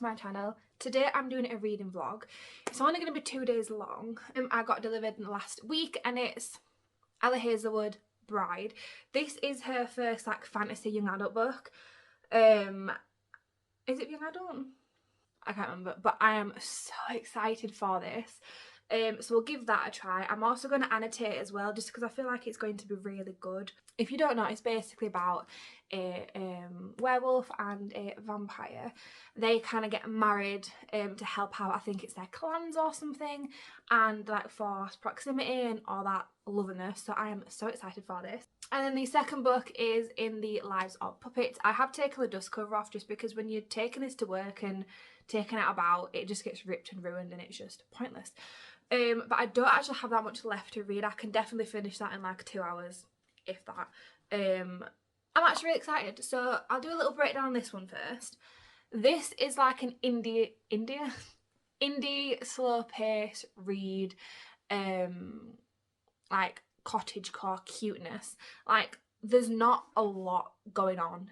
to my channel. Today I'm doing a reading vlog. It's only going to be 2 days long. I got delivered in the last week and it's Ella Hazelwood, Bride. This is her first like fantasy young adult book. Is it young adult? I can't remember, but I am so excited for this. So we'll give that a try. I'm also going to annotate as well, just because I feel like it's going to be really good. If you don't know, it's basically about a werewolf and a vampire. They kind of get married to help out, I think it's their clans or something, and like force proximity and all that lovingness. So I am so excited for this. And then the second book is In the Lives of Puppets. I have taken the dust cover off just because when you're taking this to work and taking it about, it just gets ripped and ruined and it's just pointless. But I don't actually have that much left to read. I can definitely finish that in like 2 hours, if that. I'm actually really excited. So I'll do a little breakdown on this one first. This is like an indie slow pace read, like cottagecore cuteness. Like there's not a lot going on.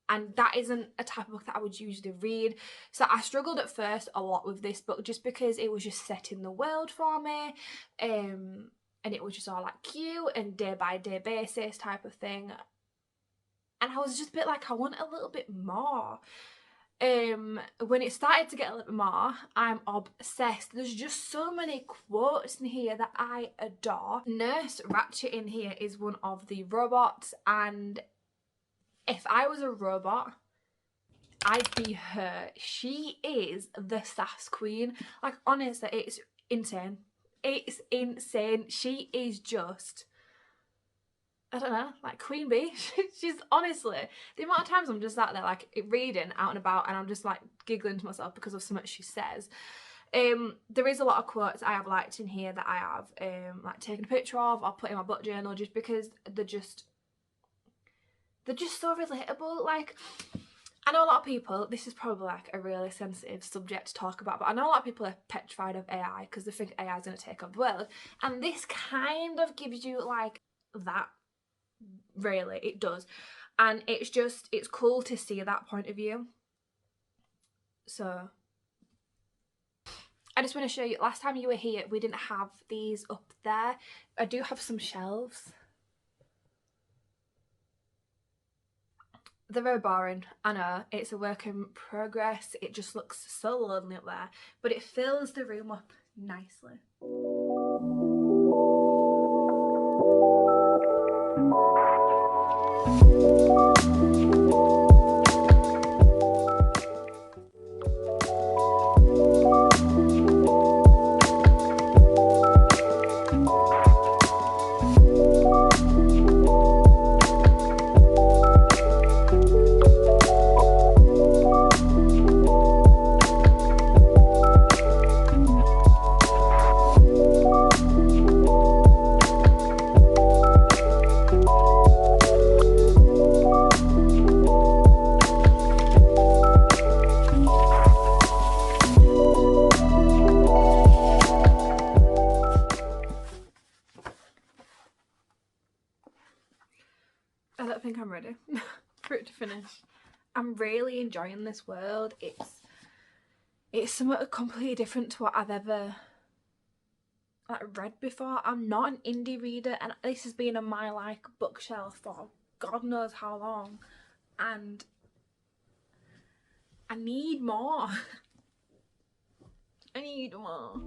And that isn't a type of book that I would usually read. So I struggled at first a lot with this book just because it was just set in the world for me. And it was just all like cute and day by day basis type of thing. And I was just a bit like, I want a little bit more. When it started to get a little bit more, I'm obsessed. There's just so many quotes in here that I adore. Nurse Ratchet in here is one of the robots, and if I was a robot, I'd be her. She is the sass queen. Like, honestly, it's insane. It's insane. She is just, I don't know, like Queen Bee. She's honestly, the amount of times I'm just sat there like reading out and about and I'm just like giggling to myself because of something she says. There is a lot of quotes I have liked in here that I have like taken a picture of or put in my book journal just because they're just so relatable. Like, I know a lot of people, this is probably like a really sensitive subject to talk about, but I know a lot of people are petrified of AI because they think AI is going to take over the world, and this kind of gives you like that, really, it does. And it's cool to see that point of view. So I just want to show you, last time you were here we didn't have these up there. I do have some shelves. They're very boring, I know, it's a work in progress, it just looks so lonely up there, but it fills the room up nicely. I don't think I'm ready for it to finish. I'm really enjoying this world. It's somewhat completely different to what I've ever like read before. I'm not an indie reader, and this has been on my like bookshelf for God knows how long, and I need more. I need more.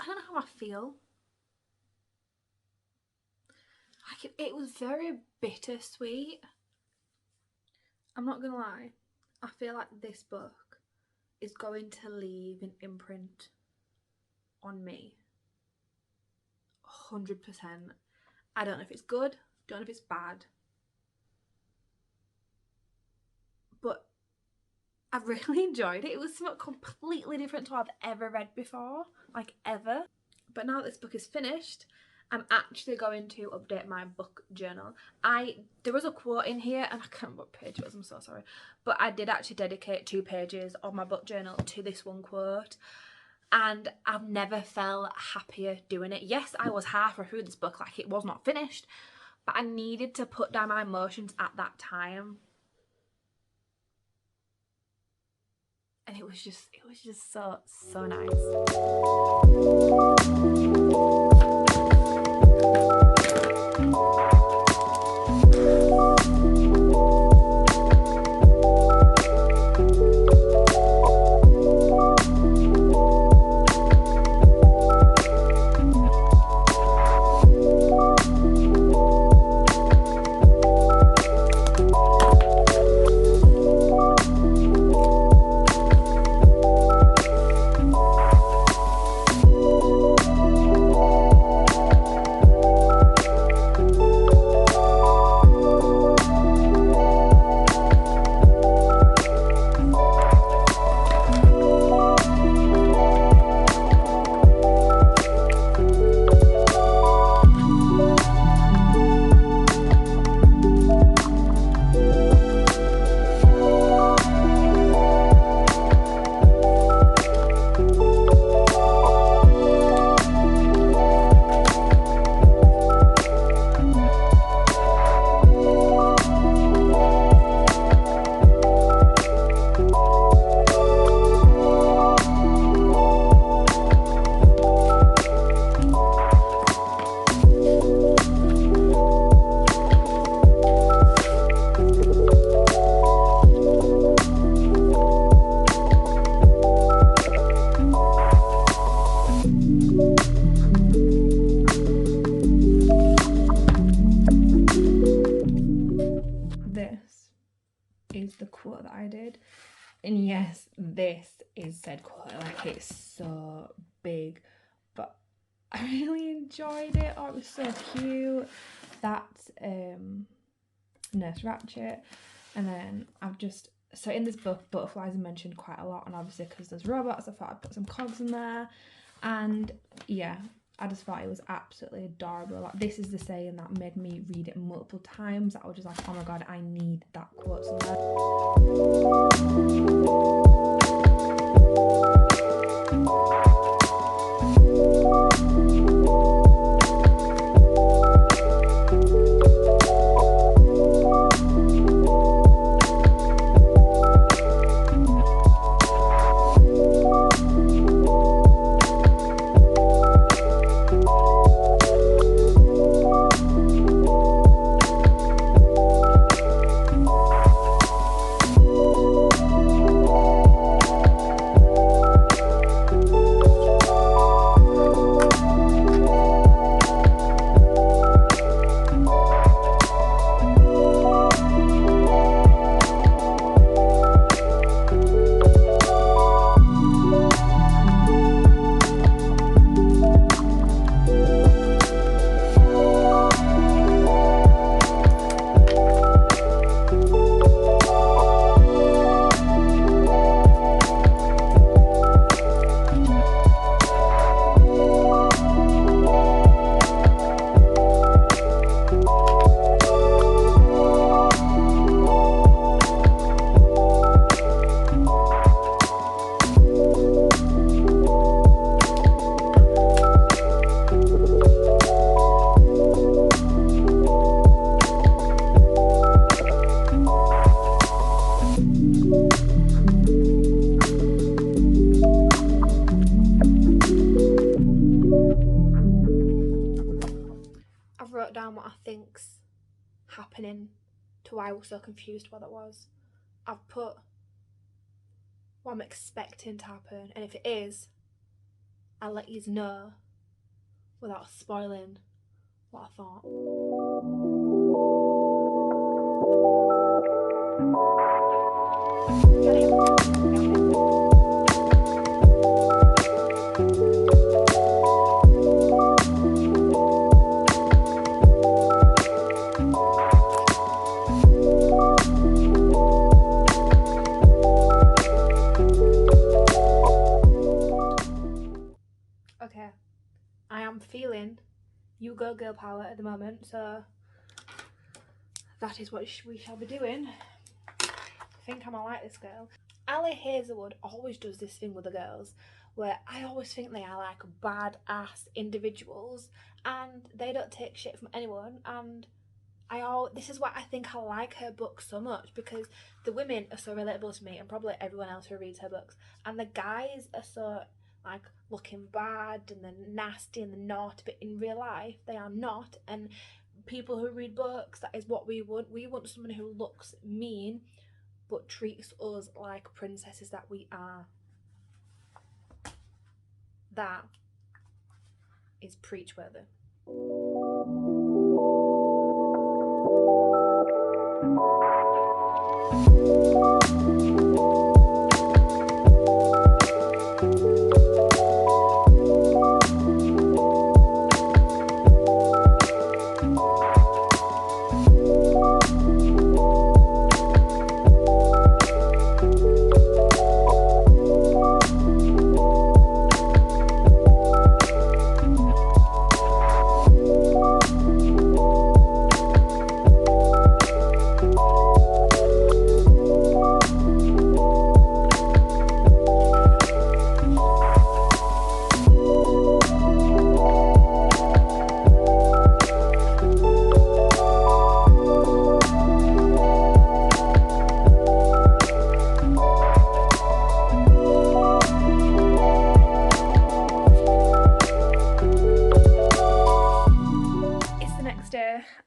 I don't know how I feel. I like it was very bittersweet. I'm not gonna lie, I feel like this book is going to leave an imprint on me 100%. I don't know if it's good, don't know if it's bad, but I really enjoyed it. It was something completely different to what I've ever read before, like ever. But now that this book is finished, I'm actually going to update my book journal. There was a quote in here, and I can't remember what page it was, I'm so sorry, but I did actually dedicate 2 pages of my book journal to this one quote, and I've never felt happier doing it. Yes, I was halfway through this book, like it was not finished, but I needed to put down my emotions at that time. And it was just so nice. Is the quote that I did, and yes, this is said quote, like it's so big, but I really enjoyed it. Oh, it was so cute. That's Nurse Ratched. And then so in this book, butterflies are mentioned quite a lot, and obviously because there's robots, I thought I'd put some cogs in there. And yeah, I just thought it was absolutely adorable. Like, this is the saying that made me read it multiple times. I was just like, oh my god, I need that quote somewhere. Down what I think's happening to why I was so confused what that was. I've put what I'm expecting to happen, and if it is, I'll let you know without spoiling what I thought. Okay, I am feeling you go girl power at the moment, so that is what we shall be doing. I think I might like this girl. Ali Hazelwood always does this thing with the girls where I always think they are like badass individuals and they don't take shit from anyone, and this is why I think I like her books so much, because the women are so relatable to me and probably everyone else who reads her books, and the guys are so like looking bad and they're nasty and they're naughty, but in real life they are not. And people who read books, that is what we want someone who looks mean but treats us like princesses that we are. That is preach-worthy.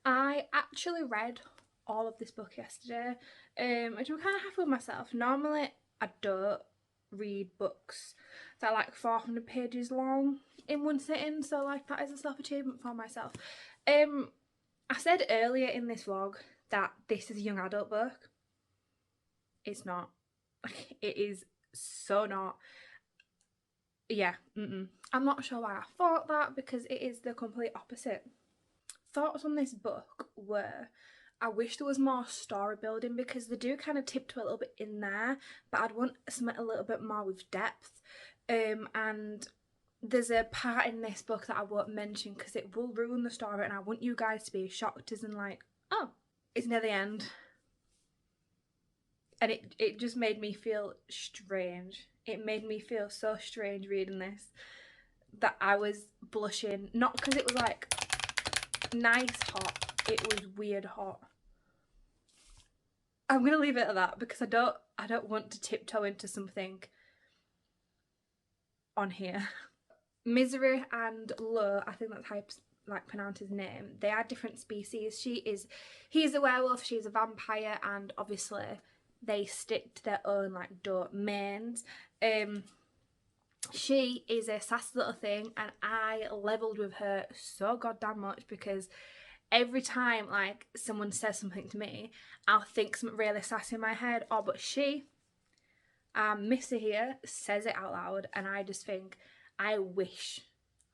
I actually read all of this book yesterday, which I'm kind of happy with myself. Normally I don't read books that are like 400 pages long in one sitting, so like that is a self-achievement for myself. I said earlier in this vlog that this is a young adult book. It's not. It is so not. Yeah, I'm not sure why I thought that, because it is the complete opposite. Thoughts on this book were, I wish there was more story building, because they do kind of tiptoe a little bit in there, but I'd want something a little bit more with depth. And there's a part in this book that I won't mention because it will ruin the story, and I want you guys to be shocked as in like, oh, it's near the end. And it just made me feel strange. It made me feel so strange reading this that I was blushing, not because it was like nice hot, it was weird hot. I'm gonna leave it at that because I don't want to tiptoe into something on here. Misery and Lo, I think that's how you like pronounce his name, they are different species. He's a werewolf, she's a vampire, and obviously they stick to their own like domains. She is a sassy little thing, and I levelled with her so goddamn much because every time like someone says something to me, I'll think something really sassy in my head. Oh, but she, Missy here, says it out loud, and I just think, I wish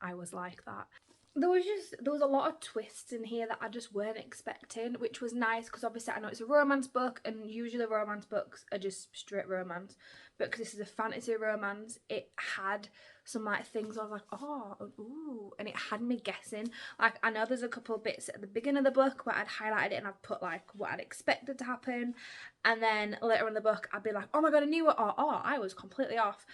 I was like that. There was a lot of twists in here that I just weren't expecting, which was nice because obviously I know it's a romance book and usually romance books are just straight romance, but because this is a fantasy romance, it had some like things I was like, oh, ooh, and it had me guessing. Like, I know there's a couple of bits at the beginning of the book where I'd highlighted it and I'd put like what I'd expected to happen, and then later in the book I'd be like, oh my god, I knew it, or oh, I was completely off.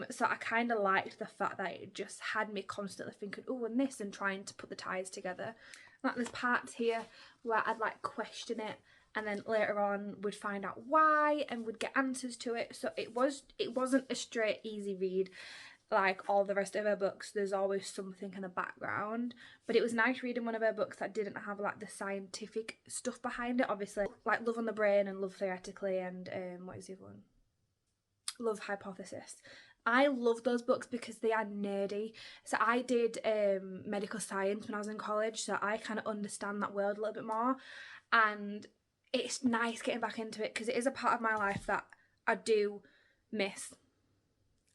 So I kind of liked the fact that it just had me constantly thinking, oh, and this, and trying to put the ties together. Like, there's parts here where I'd like question it, and then later on we'd find out why and we'd get answers to it. So it wasn't a straight easy read like all the rest of her books. There's always something in the background, but it was nice reading one of her books that didn't have like the scientific stuff behind it. Obviously like Love on the Brain and Love Theoretically and what is the other one? Love Hypothesis. I love those books because they are nerdy. So I did medical science when I was in college, so I kind of understand that world a little bit more, and it's nice getting back into it because it is a part of my life that I do miss.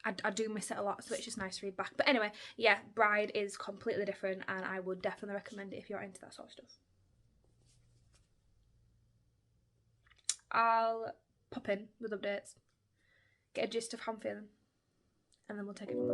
I do miss it a lot, so it's just nice to read back. But anyway, yeah, Bride is completely different, and I would definitely recommend it if you're into that sort of stuff. I'll pop in with updates, get a gist of how I'm feeling, and then we'll take it from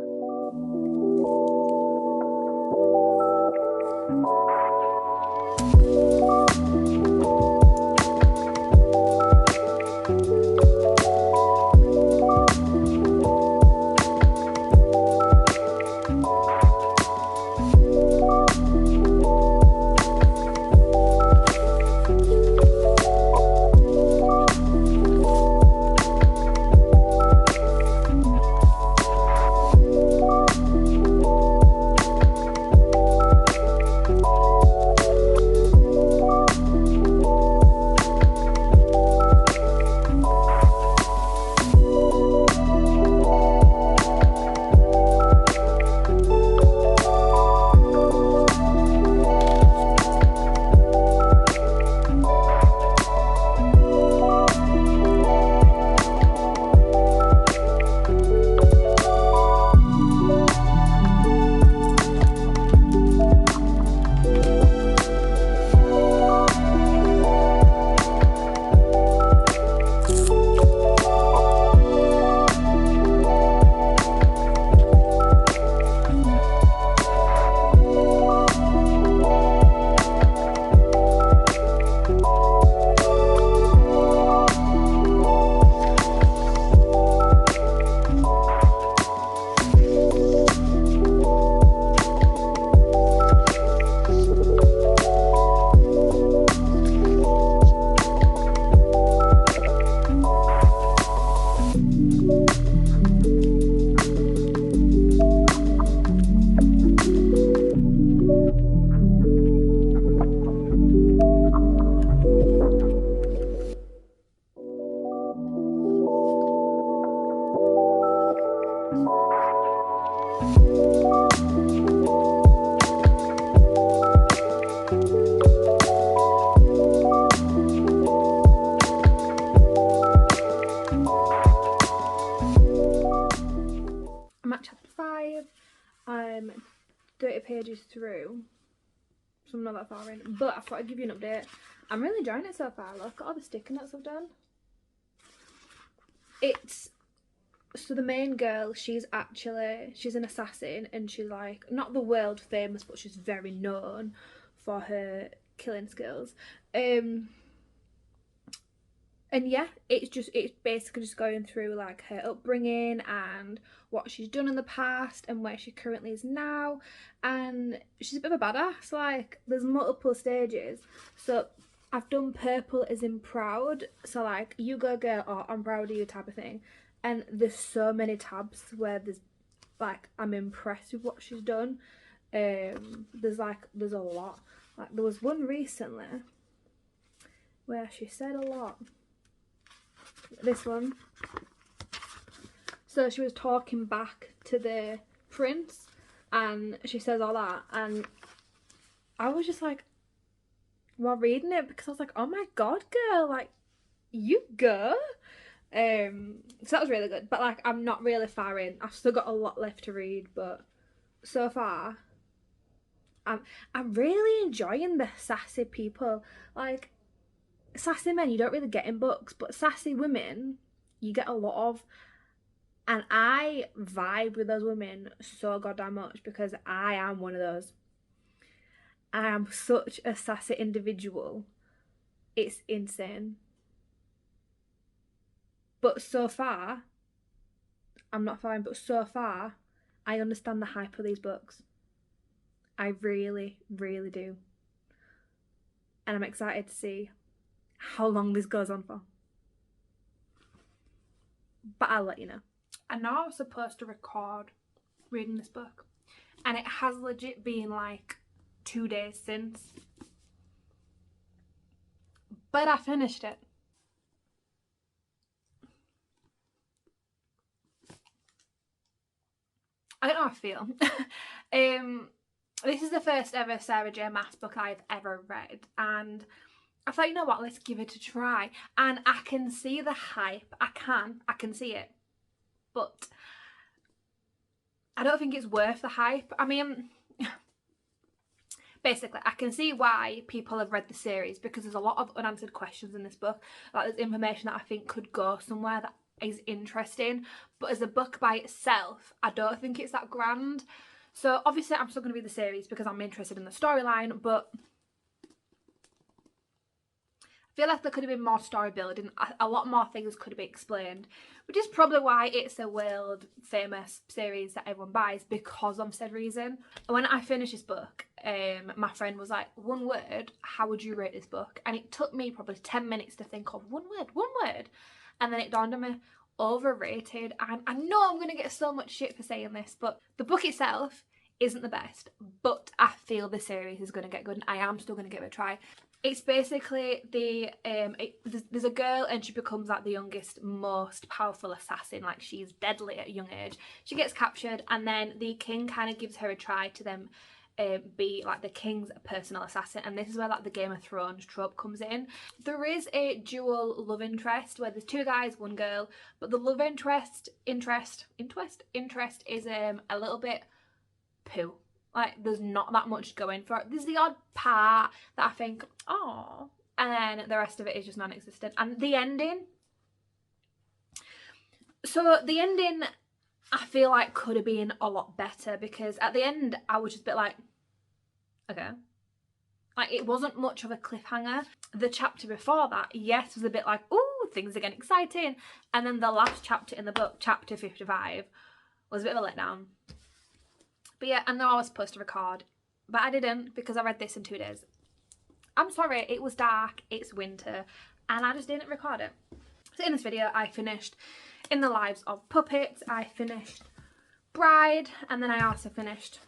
I'm at chapter 5. I'm 30 pages through, so I'm not that far in, but I thought I'd give you an update. I'm really enjoying it so far. Look at all the sticky notes I've done. It's, so the main girl, she's an assassin, and she's like not the world famous, but she's very known for her killing skills. And yeah, it's basically just going through like her upbringing and what she's done in the past and where she currently is now. And she's a bit of a badass. Like, there's multiple stages. So I've done purple as in proud. So like, you go girl, or I'm proud of you type of thing. And there's so many tabs where there's like, I'm impressed with what she's done. There's a lot. Like, there was one recently where she said a lot. This one. So she was talking back to the prince, and she says all that, and I was just like, while reading it, because I was like, oh my god, girl, like, you go. So that was really good, but like, I'm not really far in. I've still got a lot left to read, but so far I'm really enjoying the sassy people. Like, sassy men you don't really get in books, but sassy women you get a lot of, and I vibe with those women so goddamn much because I am one of those. I am such a sassy individual, it's insane. But so far, I'm not fine, but so far I understand the hype of these books. I really, really do, and I'm excited to see how long this goes on for. But I'll let you know. And now I was supposed to record reading this book, and it has legit been like 2 days since. But I finished it. I don't know how I feel. This is the first ever Sarah J Maas book I've ever read, and I thought, you know what, let's give it a try. And I can see the hype. I can see it. But I don't think it's worth the hype. I mean, basically, I can see why people have read the series, because there's a lot of unanswered questions in this book. Like, there's information that I think could go somewhere that is interesting. But as a book by itself, I don't think it's that grand. So obviously I'm still going to read the series because I'm interested in the storyline, but I feel like there could have been more story building. A lot more things could have been explained, which is probably why it's a world famous series that everyone buys, because of said reason. When I finished this book, my friend was like, one word, how would you rate this book? And it took me probably 10 minutes to think of one word. And then it dawned on me, overrated. And I know I'm going to get so much shit for saying this, but the book itself isn't the best, but I feel the series is going to get good and I am still going to give it a try. It's basically there's a girl and she becomes like the youngest, most powerful assassin. Like, she's deadly at a young age. She gets captured and then the king kind of gives her a try to then be like the king's personal assassin, and this is where like the Game of Thrones trope comes in. There is a dual love interest where there's two guys, one girl, but the love interest is a little bit poo. Like, there's not that much going for it. There's the odd part that I think, oh, and then the rest of it is just non-existent. And the ending, so the ending I feel like could have been a lot better, because at the end I was just a bit like, okay. Like, it wasn't much of a cliffhanger. The chapter before that, yes, was a bit like, ooh, things are getting exciting. And then the last chapter in the book, chapter 55, was a bit of a letdown. But yeah, I know I was supposed to record, but I didn't because I read this in 2 days. I'm sorry, it was dark, it's winter, and I just didn't record it. So in this video, I finished In the Lives of Puppets, I finished Bride, and then I also finished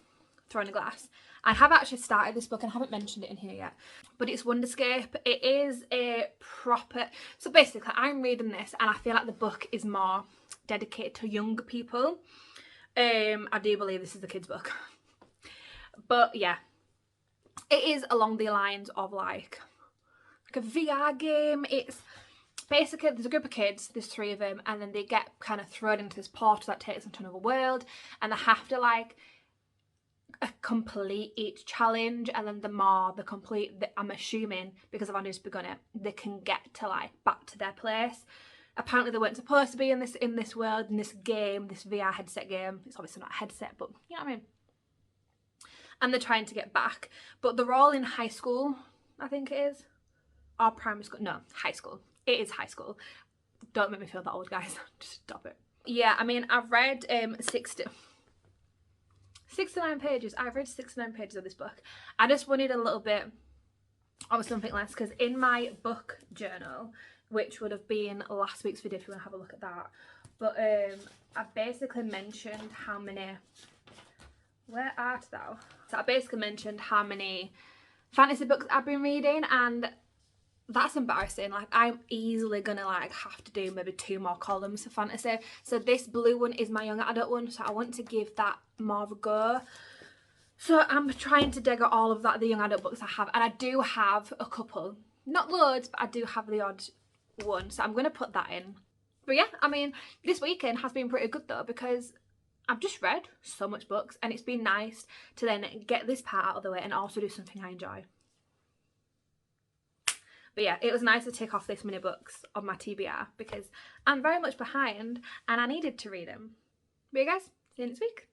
Throne of Glass. I have actually started this book and I haven't mentioned it in here yet, but it's Wonderscape. It is a proper, so basically I'm reading this and I feel like the book is more dedicated to younger people. I do believe this is a kid's book, but yeah, it is along the lines of like a VR game. It's basically, there's a group of kids, there's 3 of them, and then they get kind of thrown into this portal that takes them to another world, and they have to like complete each challenge, and then the more they complete, I'm assuming because I've only just begun it, they can get to like back to their place. Apparently they weren't supposed to be in this world, in this game, this VR headset game. It's obviously not a headset, but you know what I mean. And they're trying to get back, but they're all in high school, I think it is, or primary school. No, high school. It is high school. Don't make me feel that old, guys. Just stop it. Yeah, I mean, I've read 69 pages. I've read 69 pages of this book. I just wanted a little bit of something less, because in my book journal, which would have been last week's video if you want to have a look at that, but I basically mentioned how many, where art thou? So I basically mentioned how many fantasy books I've been reading, and that's embarrassing. Like, I'm easily gonna like have to do maybe 2 more columns for fantasy. So this blue one is my young adult one, so I want to give that more of a go. So I'm trying to dig out all of the young adult books I have, and I do have a couple, not loads, but I do have the odd one, so I'm gonna put that in. But yeah, I mean, this weekend has been pretty good though, because I've just read so much books, and it's been nice to then get this part out of the way and also do something I enjoy. But yeah, it was nice to tick off this many books on my TBR because I'm very much behind and I needed to read them. But yeah guys, see you next week.